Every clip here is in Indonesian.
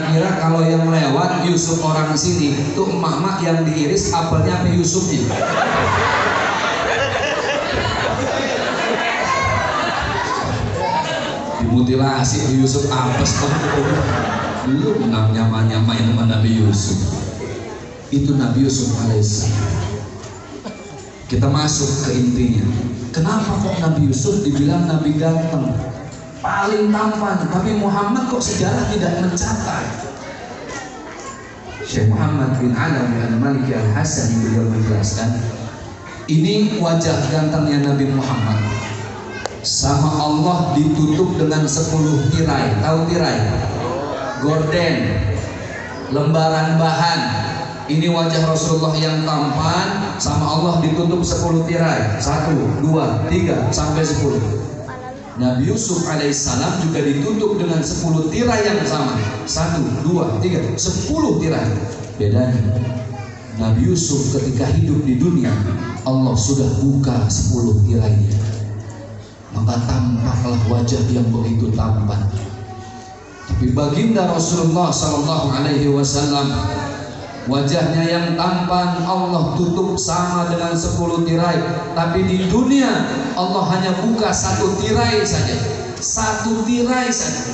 kira-kira kalau yang lewat Yusuf orang sini tuh emak-emak yang diiris apelnya apa Yusufnya? Dimutilasi Yusuf apes belum nyama-nyamain sama Nabi Yusuf. Itu Nabi Yusuf alaihissalam. Kita masuk ke intinya. Kenapa kok Nabi Yusuf dibilang Nabi ganteng, paling tampan, tapi Muhammad kok sejarah tidak mencatat? Syekh Muhammad bin Alawi al-Maliki al-Hasani beliau menjelaskan, ini wajah gantengnya Nabi Muhammad sama Allah ditutup dengan 10 tirai. Tahu tirai? Gorden, lembaran bahan. Ini wajah Rasulullah yang tampan sama Allah ditutup 10 tirai. 1, 2, 3 sampai 10. Nabi Yusuf alaihissalam juga ditutup dengan 10 tirai yang sama. 1, 2, 3, 10 tirai. Bedanya Nabi Yusuf ketika hidup di dunia Allah sudah buka 10 tirainya, maka tampaklah wajah yang begitu tampan. Tapi baginda Rasulullah sallallahu alaihi wasallam, wajahnya yang tampan Allah tutup sama dengan 10 tirai. Tapi di dunia Allah hanya buka 1 tirai saja. 1 tirai saja.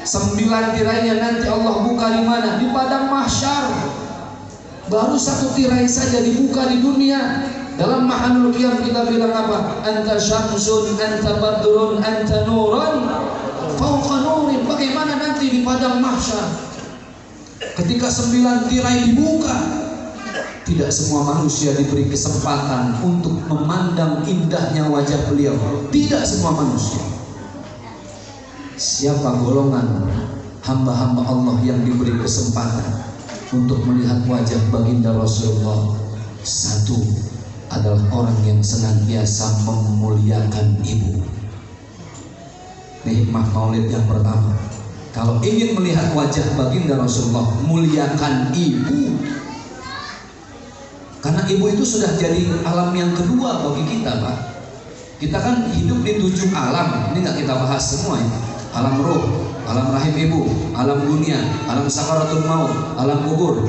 9 tirainya nanti Allah buka di mana? Di padang mahsyar. Baru 1 tirai saja dibuka di dunia. Dalam Mahanul Qiyam kita bilang apa? Anta syamsun, anta badrun, anta nurun fauqa nurin. Bagaimana nanti di padang mahsyar ketika 9 tirai dibuka, tidak semua manusia diberi kesempatan untuk memandang indahnya wajah beliau. Tidak semua manusia. Siapa golongan hamba-hamba Allah yang diberi kesempatan untuk melihat wajah baginda Rasulullah? 1 adalah orang yang senantiasa memuliakan ibu. Hikmah maulid yang pertama, kalau ingin melihat wajah baginda Rasulullah, muliakan ibu. Karena ibu itu sudah jadi alam yang kedua bagi kita, Pak. Kita kan hidup di 7 alam. Ini nggak kita bahas semua ya. Alam roh, alam rahim ibu, alam dunia, alam sakaratul maut, alam kubur,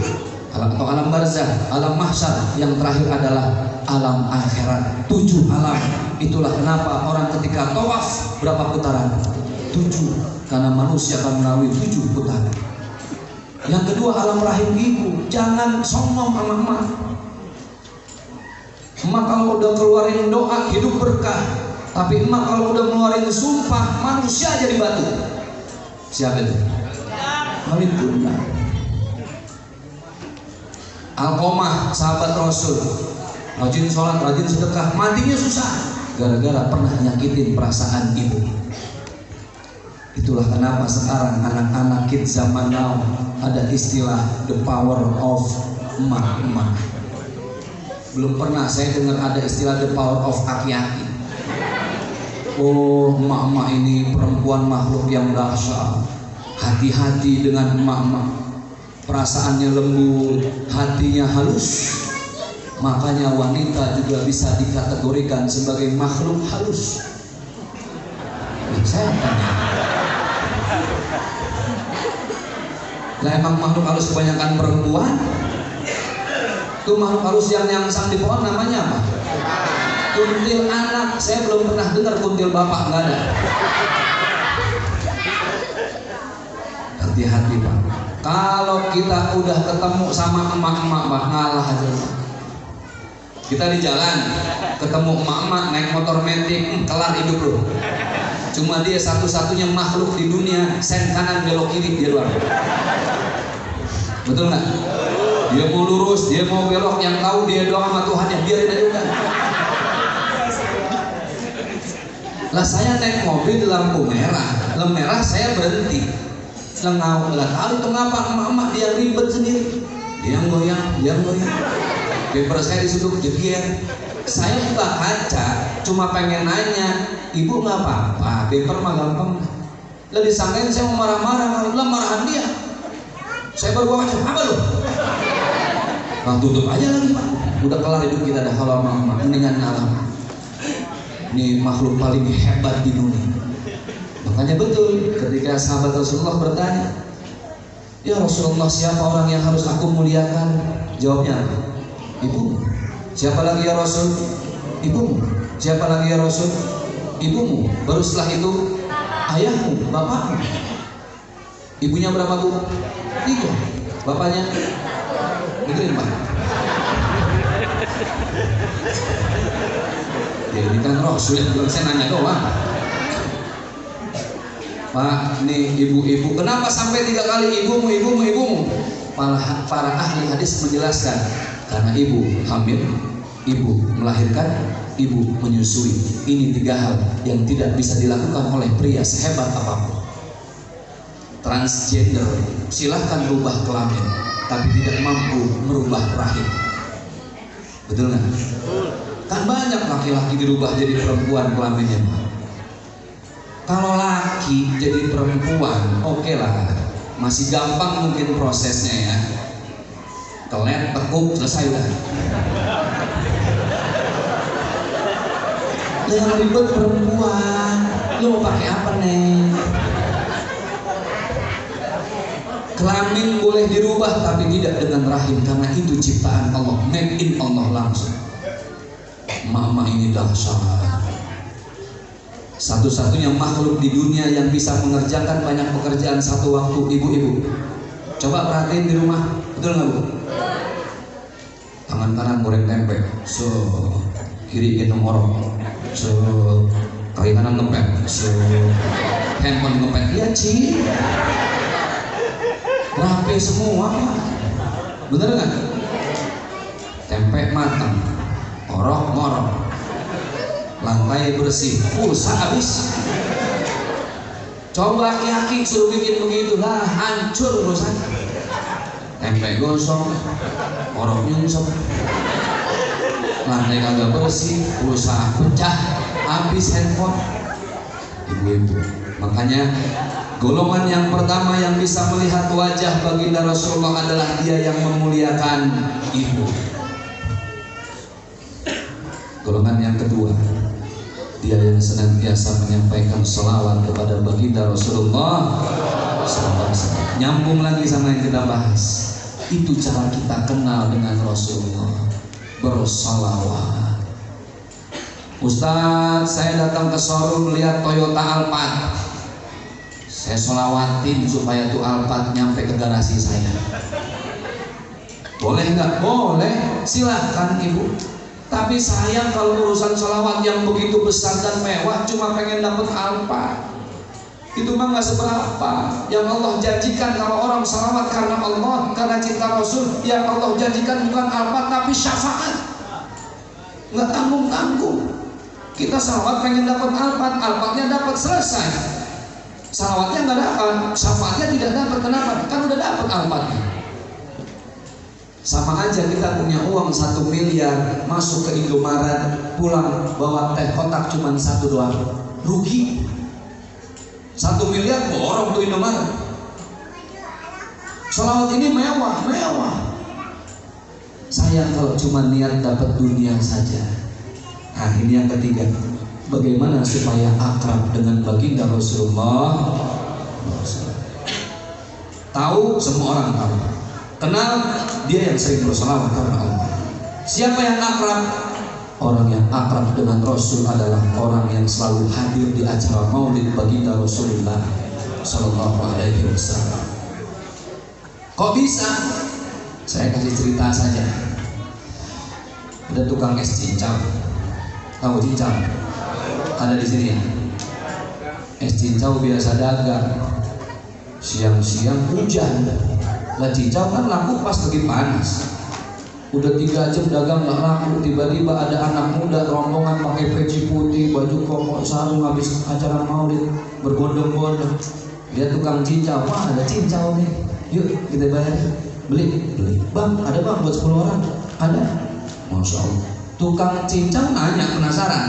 atau alam barzah, alam mahsyar. Yang terakhir adalah alam akhirat. 7 alam. Itulah kenapa orang ketika tawaf berapa putaran? 7. Karena manusia akan melalui 7 putaran. Yang kedua alam rahim ibu. Jangan sombong sama emak. Emak kalau udah keluarin doa hidup berkah. Tapi emak kalau udah ngeluarin sumpah manusia jadi batu. Siapa itu? Khalid Bunda. Alqomah sahabat Rasul, rajin sholat, rajin sedekah, matinya susah gara-gara pernah nyakitin perasaan ibu. Itulah kenapa sekarang anak-anak kids zaman now ada istilah the power of emak-emak. Belum pernah saya dengar ada istilah the power of aki-aki. Oh, emak-emak ini perempuan makhluk yang dahsyat. Hati-hati dengan emak-emak. Perasaannya lembut, hatinya halus. Makanya wanita juga bisa dikategorikan sebagai makhluk halus. Saya tanya, lah emang makhluk halus kebanyakan perempuan? Itu makhluk halus yang nyangsang di pohon namanya apa? Kuntil anak. Saya belum pernah dengar kuntil bapak, nggak ada. Hati-hati Pak. Kalau kita udah ketemu sama emak-emak Pak, ngalah aja Pak. Kita di jalan ketemu emak-emak naik motor metik, kelar hidup lo. Cuma dia satu-satunya makhluk di dunia sen kanan belok kiri dia doang. Betul nggak? Dia mau lurus, dia mau belok, yang tahu dia doang sama Tuhan, yang biarin aja udah. Lah saya naik mobil di lampu merah saya berhenti. Lengau, lah kali itu ngapa emak-emak dia ribet sendiri. Dia goyang. Paper saya disuruh jepier. Saya buka kaca, cuma pengen nanya, ibu nggak apa-apa, paper mah gampang. Lah disangkain saya mau marah-marah, lah marahan dia. Saya baru bawa apa lu? Nah, tutup aja lagi Pak. Udah kelar hidup kita dah kalau emak-emak, mendingan ngalah. Ini makhluk paling hebat di dunia. Makanya betul ketika sahabat Rasulullah bertanya, Ya Rasulullah, siapa orang yang harus aku muliakan? Jawabnya apa? Ibumu. Siapa lagi ya Rasul? Ibumu. Siapa lagi ya Rasul? Ibumu. Baru setelah itu ayahmu, bapakmu. Ibunya berapa bu? 3. Bapaknya? Dengerin Pak. Ya ini kan Rasul yang bilang, saya nanya doang. Pak, nih ibu-ibu, kenapa sampai 3 kali ibumu? Para ahli hadis menjelaskan, karena ibu hamil, ibu melahirkan, ibu menyusui. Ini 3 hal yang tidak bisa dilakukan oleh pria sehebat apapun. Transgender, silahkan rubah kelamin, tapi tidak mampu merubah rahim. Betul nggak? Kan banyak laki-laki dirubah jadi perempuan kelaminnya. Kalau laki jadi perempuan, oke lah, masih gampang mungkin prosesnya ya. Kelet, tekuk, selesai udah. Yang ribet perempuan, lu mau pakai apa nih? Kelamin boleh dirubah tapi tidak dengan rahim, karena itu ciptaan Allah, made in Allah langsung. Mama ini dahsyat. Satu-satunya makhluk di dunia yang bisa mengerjakan banyak pekerjaan satu waktu, ibu-ibu. Coba perhatiin di rumah, betul nggak bu? Tangan kanan goreng tempe, kiri gendong orok, kaki kanan ngepet, handphone ngepet, ya Ci. Rapi semua, bener nggak? Tempe matang, orok ngorok, lantai bersih, pulsa habis. Coba aki-aki suruh bikin begitu lah, hancur urusan. Tempe gosong, orok nyungsep, lantai kagak bersih, pulsa pecah, habis handphone. Ibu-ibu, makanya golongan yang pertama yang bisa melihat wajah baginda Rasulullah adalah dia yang memuliakan ibu. Golongan yang kedua, dia yang senantiasa menyampaikan selawat kepada baginda Rasulullah. Nyambung lagi sama yang kita bahas. Itu cara kita kenal dengan Rasulullah, bersalawat. Ustaz, saya datang ke showroom lihat Toyota Alphard. Saya solawatin supaya tuh Alphard nyampe ke garasi saya. Boleh nggak? Boleh, silahkan ibu. Tapi sayang kalau urusan sholawat yang begitu besar dan mewah cuma pengen dapat Alphard. Itu mah nggak seberapa. Yang Allah janjikan kalau orang sholawat karena Allah, karena cinta Rasul, yang Allah janjikan bukan Alphard tapi syafaat. Nggak tanggung-tanggung. Kita sholawat pengen dapat Alphard, Alphardnya dapat, selesai. Sholawatnya nggak dapat, syafaatnya tidak dapat. Kenapa? Kan udah dapat Alphardnya. Sama aja kita punya uang 1 miliar, masuk ke Indomaret, pulang bawa teh kotak cuma 1 doang, rugi. 1 miliar borong tuh Indomaret. Sholawat ini mewah. Sayang kalau cuma niat dapat dunia saja. Nah ini yang ketiga, bagaimana supaya akrab dengan baginda Rasulullah. Tahu, semua orang tahu. Kenal, dia yang sering berselawat karena Allah. Siapa yang akrab? Orang yang akrab dengan Rasul adalah orang yang selalu hadir di acara maulid baginda Rasulullah Sallallahu Alaihi Wasallam. Kok bisa? Saya kasih cerita saja. Ada tukang es cincang. Tahu cincang? Ada di sini ya. Es cincau biasa dagang. Siang-siang hujan. Lah cincau kan laku pas lagi panas. Udah 3 jam dagang nggak laku, tiba-tiba ada anak muda rombongan pakai peci putih, baju koko, sarung, habis acara maulid berbondong-bondong. Dia tukang cincau, wah ada cincau nih, yuk kita bayar, beli. Bang, ada bang buat 10 orang? Ada. Masya Allah. Tukang cincau nanya, penasaran,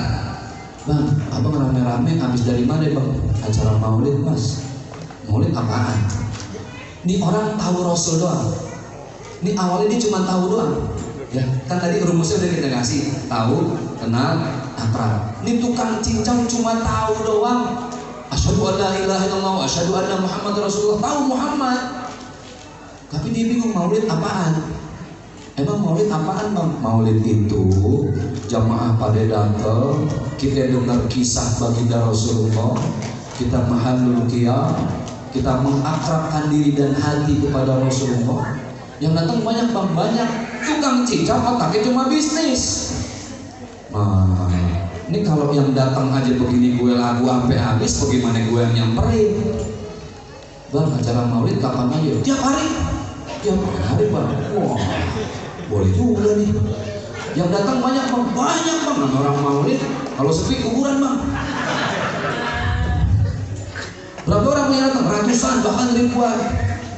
bang, abang rame-rame habis dari mana bang? Acara maulid mas. Maulid apaan? Ini orang tahu Rasul doang. Ini awalnya dia cuma tahu doang. Ya, kan tadi rumusnya udah kita kasih. Tahu, kenal, akrab. Ini tukang cincang cuma tahu doang. Asyhadu an la ilaha illallah wa asyhadu anna Muhammad Rasulullah. Tahu Muhammad. Tapi dia bingung maulid apaan. Emang maulid apaan bang? Maulid itu jamaah pada datang, kita dengar kisah baginda Rasulullah, kita mahalul qiyam, kita mengakrabkan diri dan hati kepada Rasulullah. Yang datang banyak bang, banyak. Tukang cicak otaknya cuma bisnis. Nah, ini kalau yang datang aja begini gue lagu sampai habis, bagaimana gue yang nyamperin? Bang, acara maulid kapan aja? Tiap hari. Tiap hari bang. Wah, boleh juga nih. Yang datang banyak bang, banyak bang. Nah, orang maulid kalau sepi kuburan bang. Berapa orang yang datang? Ratusan bahkan ribuan.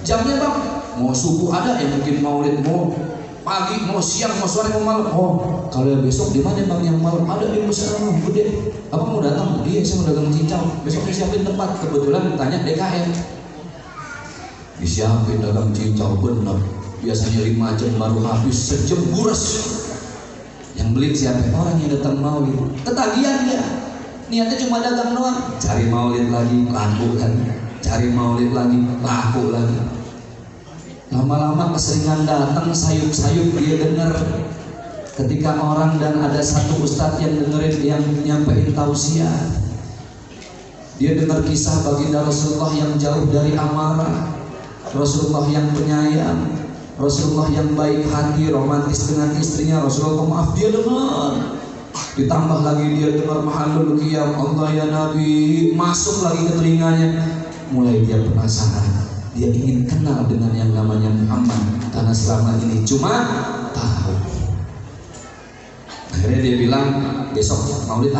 Jamnya bang, mau subuh ada yang mungkin maulid, mau pagi, mau siang, mau sore, mau malam. Oh, kalau besok di mana bang yang malam? Ada di Musyawarah Gede. Apa mau datang? Iya, saya mau dagang cincau. Besoknya siapin tempat. Kebetulan tanya DKM. Disiapin dagang cincau bener. Biasanya 5 jam baru habis, sejam buras. Yang beli siapa? Orang yang datang maulid. Ketagihan dia. Niatnya cuma dagang doang. Cari maulid lagi, laku lagi. Cari maulid lagi, laku lagi. Lama-lama keseringan datang, sayup-sayup dia dengar. Ketika orang dan ada satu ustadz yang dengerin, yang nyampein tausiah. Dia dengar kisah baginda Rasulullah yang jauh dari amarah, Rasulullah yang penyayang, Rasulullah yang baik hati, romantis dengan istrinya. Rasulullah maaf, dia dengar. Ditambah lagi dia dengar mahalul qiyam, Allah ya Nabi, masuk lagi ke telinganya. Mulai dia penasaran, dia ingin kenal dengan yang namanya Muhammad, karena selama ini cuma tahu. Akhirnya dia bilang, besok maulid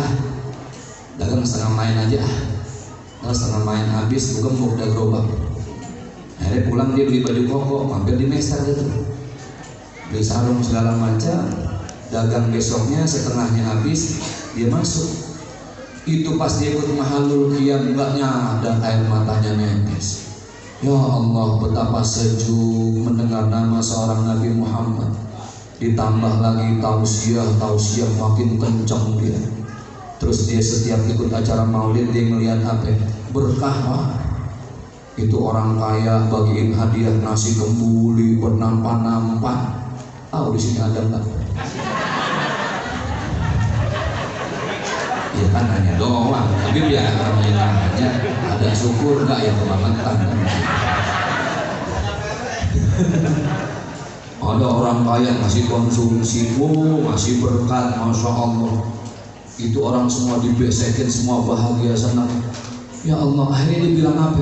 dagang setengah main aja Kalau setengah main habis, bukan mau udah gerobak. Akhirnya pulang dia beli baju koko, mampir di Mester gitu, beli sarung segala macam. Dagang besoknya setengahnya habis, dia masuk. Itu pas dia ikut mahalul qiyam, enggak nyadar air matanya netes. Ya Allah, betapa sejuk mendengar nama seorang Nabi Muhammad. Ditambah lagi tausiah makin kencang dia. Terus dia setiap ikut acara maulid dia melihat apa? Berkah Pak. Itu orang kaya bagiin hadiah nasi kembuli bernampak-nampak. Tahu di sini ada enggak? Ya kan hanya doang, tapi biar namanya nanya ada syukur enggak ya kebangetan. Ada orang kaya ngasih konsumsi, ngasih berkat, masya Allah. Itu orang semua dibesekin, semua bahagia senang. Ya Allah, akhirnya dia bilang apa?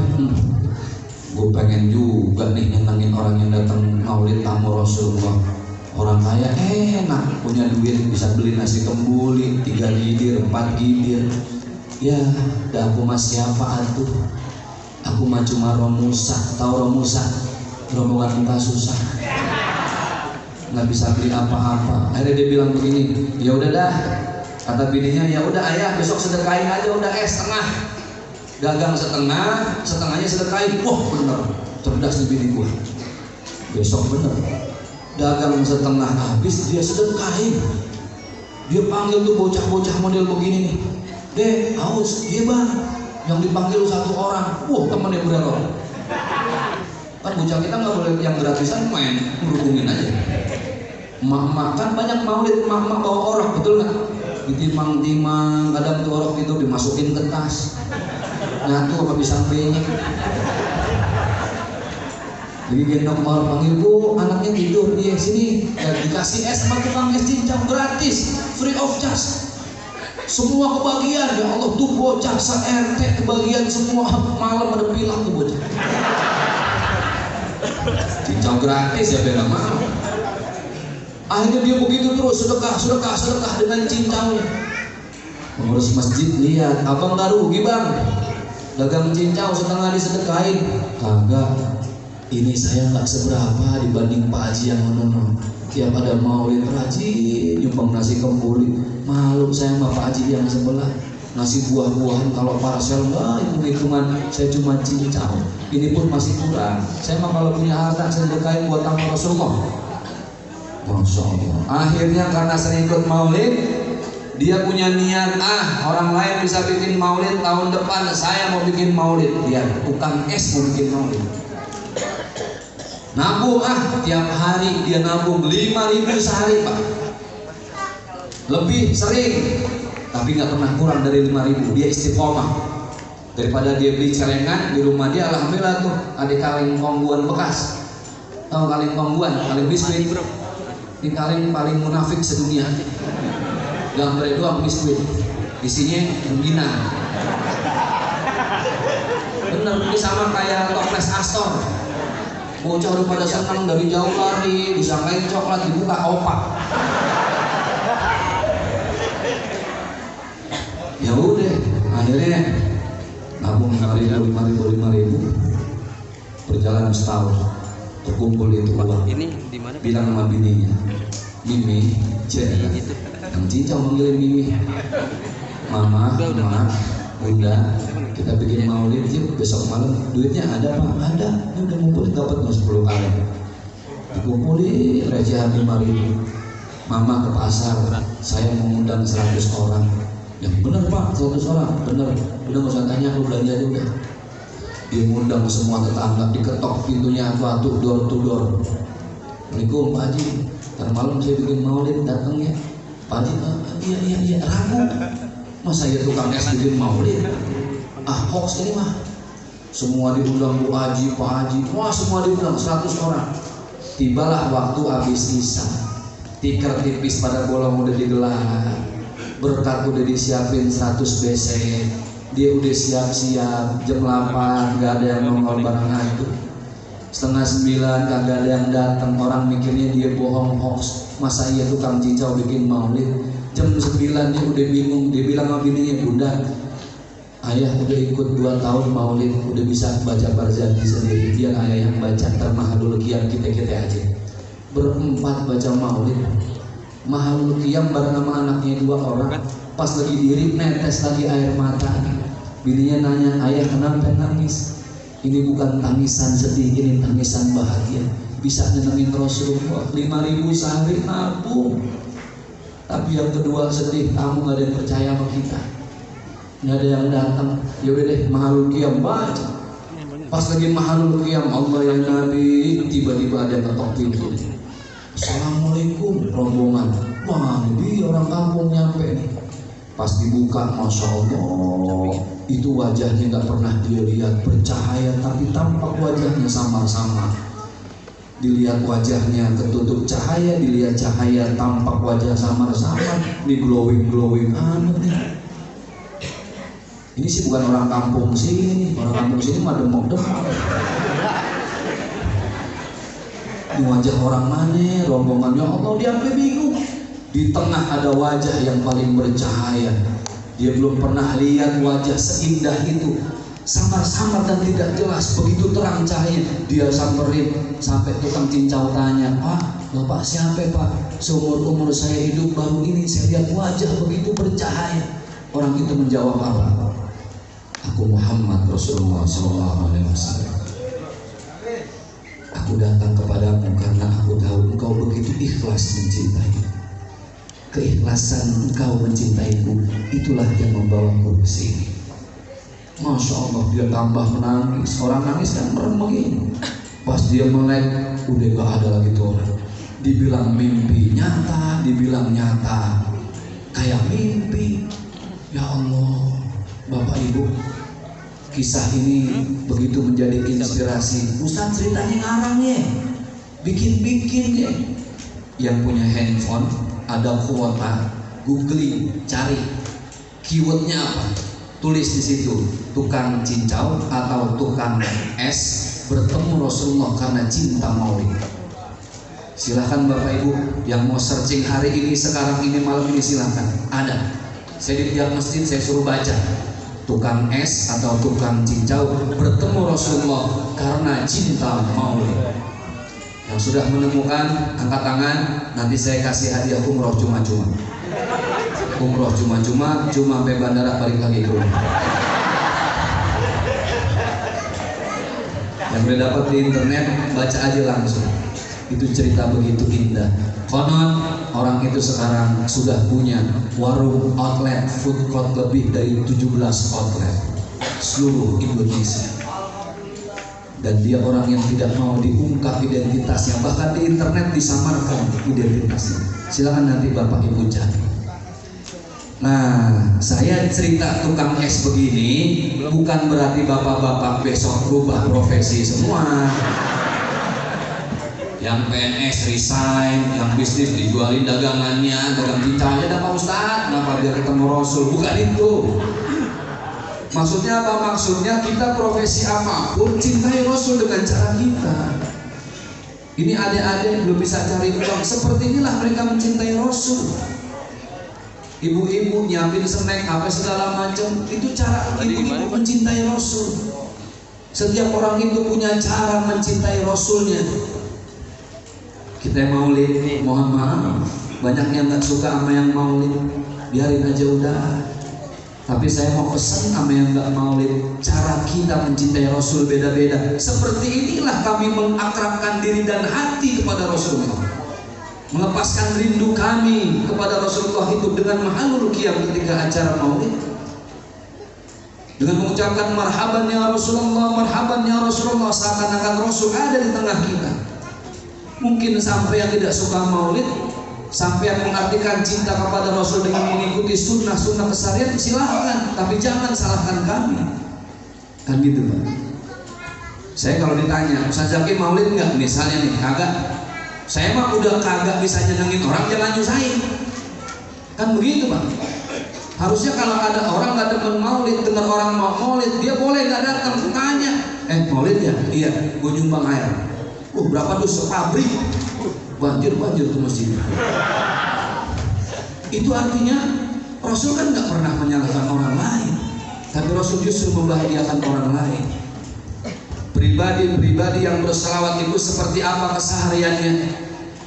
Gue pengen juga nih nyenengin orang yang datang maulid tamu Rasulullah. Orang kaya enak, punya duit bisa beli nasi kembuli 3 gidir, 4 gidir. Ya, dah aku mah siapa atuh? Aku mah cuma Romusa, tahu Romusa? Rombongan muka susah. Nggak bisa beli apa-apa. Akhirnya dia bilang begini, ya udah dah. Kata bininya, ya udah ayah besok sedekahin aja udah setengah. Dagang setengah, setengahnya sedekahin. Wah bener, cerdas nih bini gua. Besok bener. Dagang setengah habis dia sedekahin. Dia panggil tuh bocah-bocah model begini nih. Dek, haus, iya bang. Yang dipanggil 1 orang. Wah temennya berapa? Kan bocah kita nggak boleh yang gratisan main, ngurungin aja. Emak-emak kan banyak maulid, emak-emak bawa orok, betul nggak? Ditimang-timang, kadang tuh orok itu dimasukin ke tas. Nyatu apa bisa sampingnya. Jadi gendong orang panggil, bu anaknya tidur, dia sini ya, dikasih es sama tukang es cincang gratis, free of charge. Semua kebagian, ya Allah tuh bocah se-RT kebagian semua, malam ada pilak tuh bocah. Cincang gratis ya beda mau. Akhirnya dia begitu terus sedekah dengan cincangnya. Pengurus masjid lihat, abang gak rugi bang, dagang cincang setengah disedekahin. Kagak. Ini saya nggak seberapa dibanding Pak Haji yang menono. Tiap ada maulid rajin nyumbang nasi kembuli. Malu saya sama Pak Haji yang sebelah. Ngasih buah-buahan kalau parcel enggak hitung-hitungan. Saya cuma cincang. Ini pun masih kurang. Saya mah kalau punya harta saya sedekahin buat tamu Rasulullah. Masya Allah. Akhirnya karena sering ikut maulid, dia punya niat, orang lain bisa bikin maulid tahun depan, saya mau bikin maulid. Dia tukang es mau bikin maulid. Nabung tiap hari dia nabung 5.000 sehari Pak. Lebih sering, tapi nggak pernah kurang dari 5.000. Dia istiqomah. Daripada dia beli celengan di rumah dia, alhamdulillah tuh ada kaleng kongguan bekas. Tahu kaleng kongguan, kaleng biskuit. Ini kaleng paling munafik sedunia. Gambarnya doang biskuit, isinya rengginang. Bener, ini sama kayak toples Astor. Bocah udah pada senang dari jauh lari, disangkain coklat, dibuka opak. Ya udah, akhirnya nabung 5.000, berjalan setahun, terkumpul itu uang. Bilang sama bininya, Mimi, yang cincau manggilin Mimi, Mama, Bunda, kita bikin maulid yuk besok malam. Duitnya ada Pak? Ada. Ini udah ngumpulin dapat 10 kali. Dikumpulin recehan 5.000. Mama ke pasar, saya mengundang 100 orang. Yang bener Pak, 100 orang, bener. Udah nggak usah tanya, lu belanja aja udah. Dia ngundang semua tetangga, diketok pintunya atu-atu, door to door. Assalamualaikum Pak Haji, ntar malam saya bikin maulid, datang ya. Pak Haji, iya, ragu. Masa ya tukang es bikin maulid? Hoax ini mah. Semua diundang Bu Haji, Pak Haji, wah semua diundang 100 orang. Tibalah waktu habis isya, tikar tipis pada bolong udah digelar, berkat udah disiapin 100 BC, dia udah siap-siap. Jam 8 gak ada yang nongol barengan itu. 8:30 kagak ada yang datang. Orang mikirnya dia bohong, hoax. Masa iya tukang cincau bikin maulid? Jam 9 dia udah bingung. Dia bilang sama bininya, Bunda, ayah udah ikut 2 tahun maulid, udah bisa baca barzanji sendiri. Biar ayah yang baca, termahadul qiyam kita aja. Berempat baca maulid, mahal qiyam bareng sama anaknya 2 orang. Pas lagi diri netes lagi air mata. Bininya nanya, ayah kenapa nangis? Ini bukan tangisan sedih, ini tangisan bahagia. Bisa nyenengin Rasulullah. 5.000 sehari nabung. Tapi yang kedua sedih, kamu gak ada yang percaya sama kita, gak ada yang datang. Ya udah deh, mahalul qiyam baca. Pas lagi mahalul qiyam, Allah ya Nabi, tiba-tiba ada yang ketok pintu. Assalamualaikum, rombongan. Wah, ini orang kampung nyampe nih. Pas dibuka, Masya Allah, itu wajahnya gak pernah dia lihat, bercahaya tapi tampak wajahnya samar-samar. Dilihat wajahnya ketutup cahaya, dilihat cahaya tampak wajah samar-samar. Ini glowing amat nih. Ini sih bukan orang kampung sini, orang kampung sini mah demok-demok. Ini wajah orang mana, rombongannya Allah, dia sampai bingung. Di tengah ada wajah yang paling bercahaya. Dia belum pernah lihat wajah seindah itu, samar-samar dan tidak jelas, begitu terang cahaya. Dia samperin, sampai tukang cincau tanya, Pak, Bapak siapa Pak? Seumur-umur saya hidup baru ini saya lihat wajah begitu bercahaya. Orang itu menjawab apa? Aku Muhammad Rasulullah SAW. Aku datang kepadamu karena aku tahu engkau begitu ikhlas mencintai. Keikhlasan engkau mencintaiku, itulah yang membawaku ke sini. Masya Allah, dia tambah menangis. Orang nangis kan merem. Pas dia melek, udah gak ada lagi tuh orang. Dibilang mimpi nyata, dibilang nyata kayak mimpi. Ya Allah, Bapak Ibu, kisah ini begitu menjadi inspirasi. Ustaz ceritanya ngarang ya, bikin-bikin ya. Yang punya handphone ada kuota, googling, cari keywordnya apa, tulis di situ tukang cincau atau tukang es bertemu Rasulullah karena cinta maulid. Silahkan Bapak Ibu yang mau searching hari ini, sekarang ini, malam ini, silahkan. Ada. Saya di tiap masjid saya suruh baca tukang es atau tukang cincau bertemu Rasulullah karena cinta maulid. Yang sudah menemukan angkat tangan, nanti saya kasih hadiah umroh cuma-cuma. Umroh cuma-cuma, cuma sampai bandara balik lagi ke rumah. Yang udah dapat di internet, baca aja langsung. Itu cerita begitu indah. Konon orang itu sekarang sudah punya warung outlet, food court lebih dari 17 outlet seluruh Indonesia. dan dia orang yang tidak mau diungkap identitasnya, bahkan di internet disamarkan identitasnya. Silakan nanti Bapak Ibu cari. Nah, saya cerita tukang es begini bukan berarti bapak-bapak besok berubah profesi semua. Yang PNS resign, yang bisnis dijualin dagangannya, dagang cicaknya, ada Pak Ustadz, kenapa biar ketemu Rasul? Bukan itu. Maksudnya apa? Maksudnya kita profesi apapun cintai Rasul dengan cara kita. Ini adik-adik belum bisa cari uang, seperti inilah mereka mencintai Rasul. Ibu-ibu nyiapin snack apa segala macam, itu cara ibu-ibu mencintai Rasul. Setiap orang itu punya cara mencintai Rasulnya. Kita yang maulid, mohon maaf, banyak yang nggak suka sama yang maulid, biarin aja udah. Tapi saya mau pesan sama yang nggak maulid, cara kita mencintai Rasul beda-beda. Seperti inilah kami mengakrabkan diri dan hati kepada Rasulullah, melepaskan rindu kami kepada Rasulullah itu dengan mahalul qiyam ketika acara maulid, dengan mengucapkan marhaban ya Rasulullah, marhaban ya Rasulullah, seakan-akan Rasul ada di tengah kita. Mungkin sampai yang tidak suka maulid, sampai yang mengartikan cinta kepada Rasul dengan mengikuti sunnah-sunnah keseharian, silahkan, tapi jangan salahkan kami. Kan gitu Pak. Saya kalau ditanya, Ustaz Zaki maulid nggak? Misalnya nih, kagak. Saya mah udah kagak bisa nyenengin orang, jangan nyusahin. Kan begitu Pak. Harusnya kalau ada orang nggak demen maulid, dengar orang mau maulid, dia boleh nggak datang, tanya, maulid ya? Iya, gue nyumbang air. Berapa dus pabrik? Banjir ke masjid. Itu artinya Rasul kan nggak pernah menyalahkan orang lain, tapi Rasul justru membahagiakan orang lain. Pribadi yang berselawat itu seperti apa kesehariannya?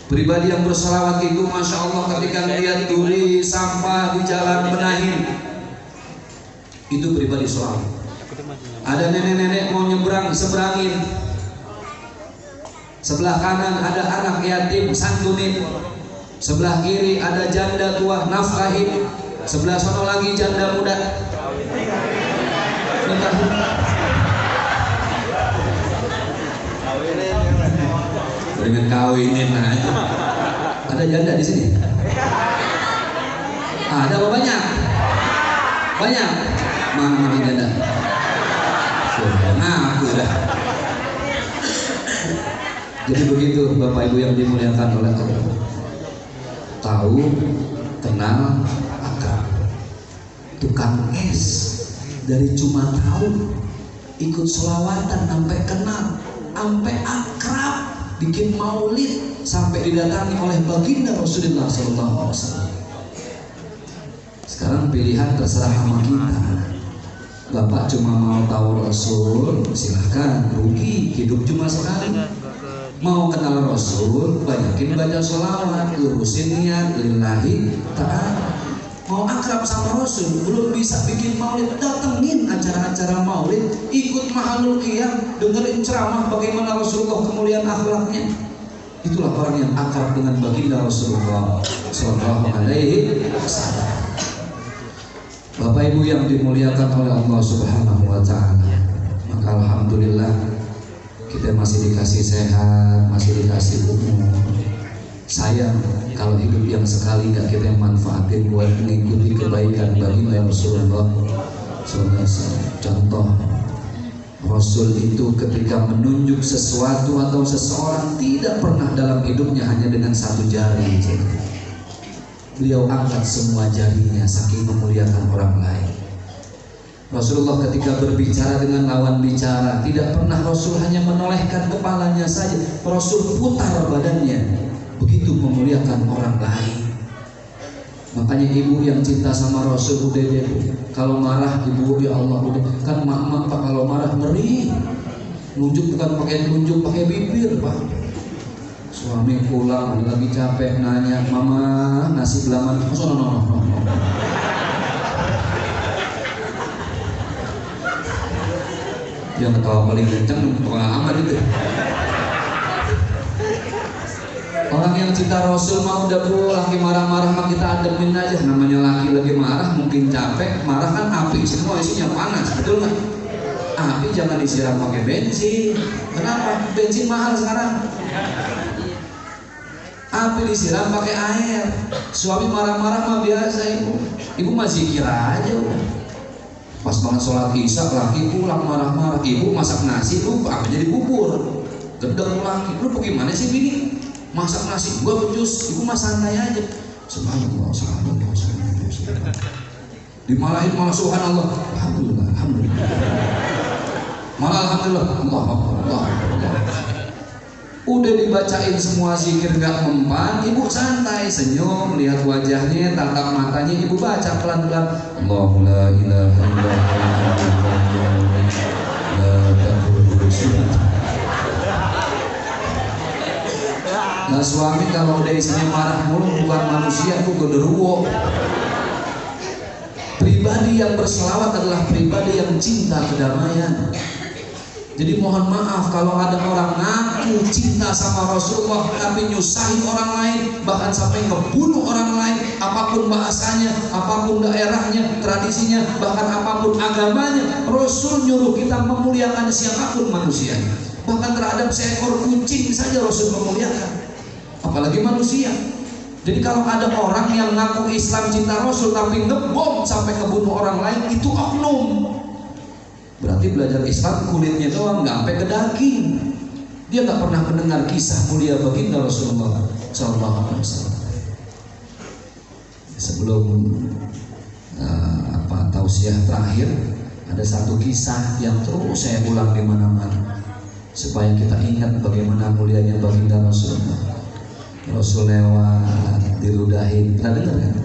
Pribadi yang berselawat itu, masya Allah, ketika melihat duri sampah di jalan benahin, itu pribadi selawat. Ada nenek-nenek mau nyebrang, seberangin. Sebelah kanan ada anak yatim, santunin. Sebelah kiri ada janda tua, nafkahin. Sebelah sono lagi janda muda. Bentar. Dengan kawinin aja. Ada janda di sini? Ada apa banyak? Banyak. Mana janda? Nah, aku udah. Jadi begitu Bapak Ibu yang dimuliakan oleh Allah. Tahu, kenal, akrab. Tukang es dari cuma tahu, ikut selawatan sampai kenal, sampai akrab, bikin maulid, sampai didatangi oleh baginda Rasulullah SAW. Sekarang pilihan terserah sama kita. Bapak cuma mau tahu Rasul, silahkan, rugi, hidup cuma sekali. Mau kenal Rasul, banyakin baca sholawat, lurusin niat lillahi ta'ala. Mau akrab sama Rasul, belum bisa bikin maulid, datengin acara-acara maulid, ikut mahalul qiyam, dengerin ceramah bagaimana Rasulullah kemuliaan akhlaknya. Itulah orang yang akrab dengan baginda Rasulullah Sallallahu Alaihi Wasallam. Bapak Ibu yang dimuliakan oleh Allah Subhanahu Wa Taala, maka alhamdulillah kita masih dikasih sehat, masih dikasih umur. Sayang kalau hidup yang sekali nggak kita manfaatin buat mengikuti kebaikan baginda Rasulullah SAW. Contoh, Rasul itu ketika menunjuk sesuatu atau seseorang tidak pernah dalam hidupnya hanya dengan satu jari. Beliau angkat semua jarinya saking memuliakan orang lain. Rasulullah ketika berbicara dengan lawan bicara, tidak pernah Rasul hanya menolehkan kepalanya saja, Rasul putar badannya. Begitu memuliakan orang lain. Makanya ibu yang cinta sama Rasul udah deh, kalau marah ibu, ya Allah udah, kan mak Pak kalau marah ngeri, nunjuk bukan pakai nunjuk, pakai bibir Pak. Suami pulang lagi capek nanya, mama nasi belaman, no. Yang ketawa paling kenceng pengalaman itu. Orang yang cinta Rasul mau udah laki marah-marah mah kita ademin aja. Namanya laki lagi marah mungkin capek, marah kan api, semua isinya panas, betul nggak? Api jangan disiram pakai bensin. Kenapa? Bensin mahal sekarang. Api disiram pakai air. Suami marah-marah mah biasa ibu. Ibu masih kira aja udah. Pas banget sholat isya laki pulang marah-marah. Ibu masak nasi lupa jadi bubur. Gedeng laki. Lu bagaimana sih bini? Masak nasi gua becus. Ibu mah santai aja. Subhanallah, subhanallah, subhanallah. Dimalahin malah subhanallah. Alhamdulillah, alhamdulillah. Malah alhamdulillah. Allah, Allah, Allah. Udah dibacain semua zikir gak mempan, ibu santai, senyum, lihat wajahnya, tatap matanya, ibu baca pelan-pelan. Allahu la ilaha illallah. Nah suami kalau udah istrinya marah mulu bukan manusia, itu genderuwo. Pribadi yang berselawat adalah pribadi yang cinta kedamaian. Jadi mohon maaf kalau ada orang ngaku cinta sama Rasulullah tapi nyusahin orang lain, bahkan sampai ngebunuh orang lain, apapun bahasanya, apapun daerahnya, tradisinya, bahkan apapun agamanya. Rasul nyuruh kita memuliakan siapapun manusia. Bahkan terhadap seekor kucing saja Rasul memuliakan, apalagi manusia. Jadi kalau ada orang yang ngaku Islam cinta Rasul tapi ngebom sampai ngebunuh orang lain, itu oknum. Berarti belajar Islam kulitnya doang, nggak sampai ke daging. Dia nggak pernah mendengar kisah mulia baginda Rasulullah SAW. Sebelum tausiah terakhir, ada satu kisah yang terus saya ulang di mana-mana supaya kita ingat bagaimana mulianya baginda Rasulullah. Rasul lewat diludahin, pernah dengar kan?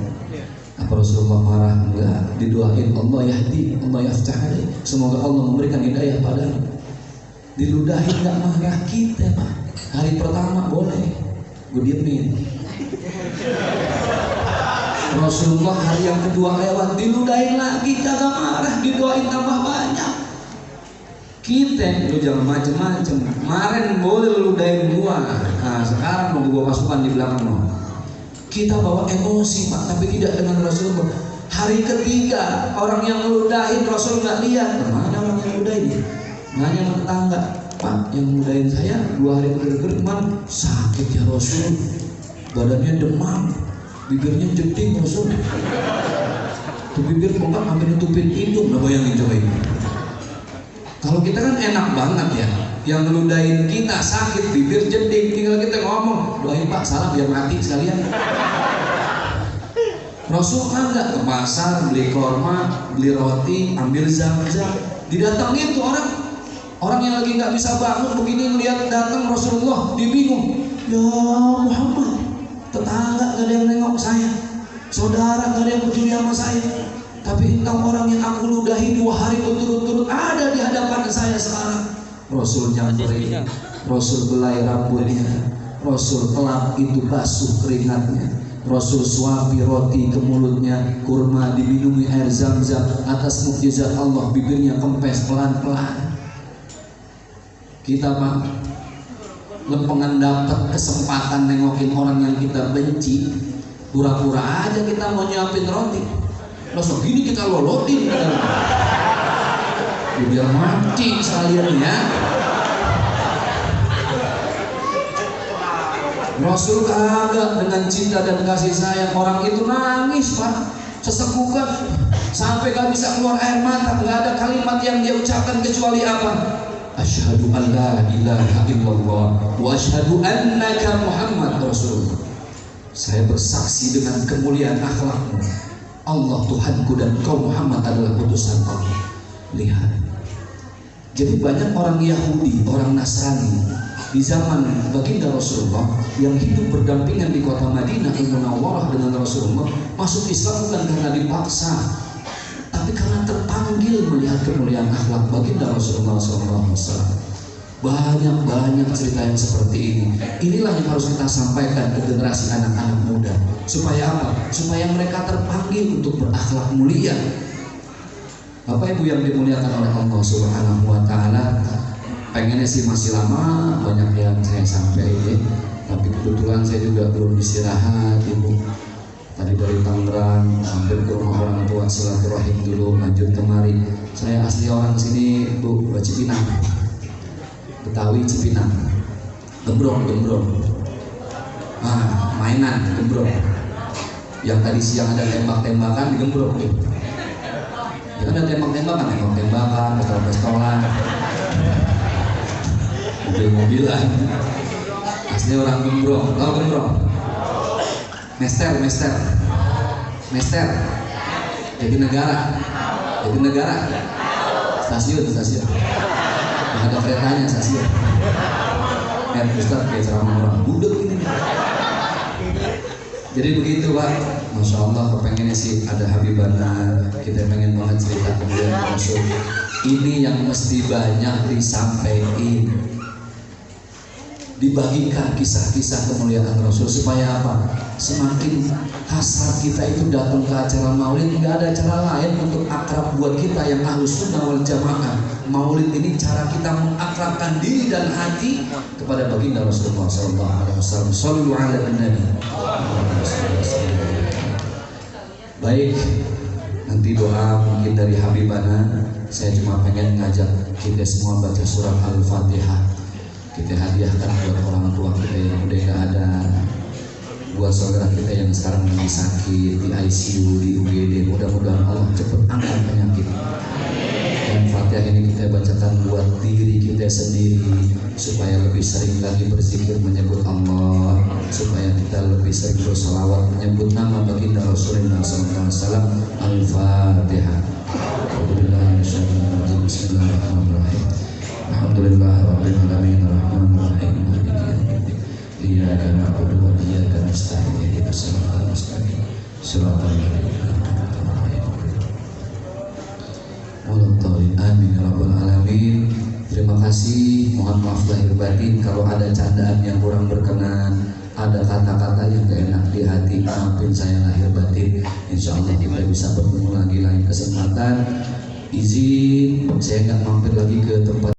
Apa Rasulullah marah? Enggak, didoain Allah yahdi, Allah yaftah alaih, semoga Allah memberikan hidayah padamu. Diludahin enggak marah kita Pak. Hari pertama boleh, gue diemin. Rasulullah hari yang kedua lewat, diludahin lagi, kagak marah, didoain tambah banyak. Kita, lu jangan macem-macem. Kemarin boleh lu ludahin gua, nah sekarang mau gua pasukan di belakang lo. Kita bawa emosi Pak, tapi tidak dengan Rasulullah. Hari ketiga orang yang ngeludahin Rasul nggak lihat. Mana orang yang ngeludahin? Nanya sama tetangga, Pak yang ngeludahin saya 2 hari berturut-turut kemarin sakit ya Rasul, badannya demam, bibirnya jeding Rasul. Tuh bibir bengkak hampir nutupin hidung. Nah bayangin coba ini. Kalau kita kan enak banget ya, yang ngeludahin kita sakit, bibir jeding, tinggal kita ngomong, doain Pak salam biar mati sekalian. Rasul kan nggak ke pasar beli korma, beli roti, ambil zam-zam, didatangin tuh orang yang lagi nggak bisa bangun begini ngeliat datang Rasulullah, dia bingung. Ya Muhammad, tetangga nggak ada yang nengok saya, saudara nggak ada yang peduli sama saya. Tapi engkau orang yang aku ludahi 2 hari berturut-turut ada di hadapan saya sekarang. Rasul nyamperin, Rasul belai rambutnya, Rasul elap itu basuh keringatnya, Rasul suapi roti ke mulutnya, kurma diminumi air zam-zam. Atas mukjizat Allah bibirnya kempes pelan-pelan. Kita mah lempengan dapat kesempatan nengokin orang yang kita benci, pura-pura aja kita mau nyiapin roti. Langsung gini kita lolotin biar mati sekalian ya. Rasul kagak, dengan cinta dan kasih sayang orang itu nangis Pak, sesekukan sampai gak bisa keluar air mata. Gak ada kalimat yang dia ucapkan kecuali apa? Asyhadu an la ilaha illallah wa asyhadu annaka Muhammad Rasulullah. Saya bersaksi dengan kemuliaan akhlakmu, Allah Tuhanku, dan kau Muhammad adalah putusan Allah. Lihat, jadi banyak orang Yahudi, orang Nasrani di zaman baginda Rasulullah yang hidup berdampingan di kota Madinah Al-Munawwarah dengan Rasulullah, masuk Islam bukan karena dipaksa, tapi karena terpanggil melihat kemuliaan akhlak baginda Rasulullah SAW. Banyak cerita yang seperti ini. Inilah yang harus kita sampaikan ke generasi anak-anak muda. Supaya apa? Supaya mereka terpanggil untuk berakhlak mulia. Bapak Ibu yang dimuliakan oleh Allah Subhanahu wa Ta'ala, pengennya sih masih lama, banyak yang saya sampaikan, tapi kebetulan saya juga belum istirahat Ibu. Tadi dari Tangerang hampir ke rumah orang tua silaturahim dulu, lanjut kemari. Saya asli orang sini Bu, Cipinang, Betawi Cipinang, Gembrong. Mainan Gembrong. Yang tadi siang ada tembak-tembakan di Gembrong. Ya kan ada tembak-tembakan, pistol-pistolan, mobil-mobilan. Asli orang Gembrong, tahu Gembrong? Mester, Jatinegara, stasiun, yang ada keretanya stasiun. Ustaz kayak ceramah orang budek ini. Jadi begitu Pak, Masya Allah, pengennya sih ada Habibana, kita pengen banget cerita kemuliaan Rasul. Ini yang mesti banyak disampaikan, dibagikan kisah-kisah kemuliaan Rasul supaya apa? Semakin hasrat kita itu datang ke acara maulid. Nggak ada cara lain untuk akrab buat kita yang ahlus sunnah wal jamaah. Maulid ini cara kita mengakrabkan diri dan hati kepada baginda Rasulullah SAW. Shallallahu alaihi Nabi. Baik, nanti doa mungkin dari Habibana. Saya cuma pengen ngajak kita semua baca surat Al-Fatihah. Kita hadiahkan buat orang tua kita yang udah gak ada, buat saudara kita yang sekarang lagi sakit di ICU, di UGD. Mudah-mudahan Allah cepat angkat penyakit. Dan Fatihah ini kita bacakan buat diri kita sendiri supaya lebih sering lagi berzikir menyebut Allah, supaya kita lebih sering bersalawat menyebut nama baginda Rasulullah SAW. Al-Fatihah. Bismillahirrahmanirrahim. Alhamdulillahirabbil alamin arrahmanirrahim maliki yaumiddin. Iyyaka na'budu wa iyyaka nasta'in ihdinas siratal mustaqim siratal ladzina an'amta 'alaihim ghairil amin ya rabbal alamin. Terima kasih, mohon maaf lahir batin kalau ada candaan yang kurang berkenan, ada kata-kata yang gak enak di hati, maafin saya lahir batin. Insyaallah kita bisa bertemu lagi lain kesempatan. Izin saya nggak mampir lagi ke tempat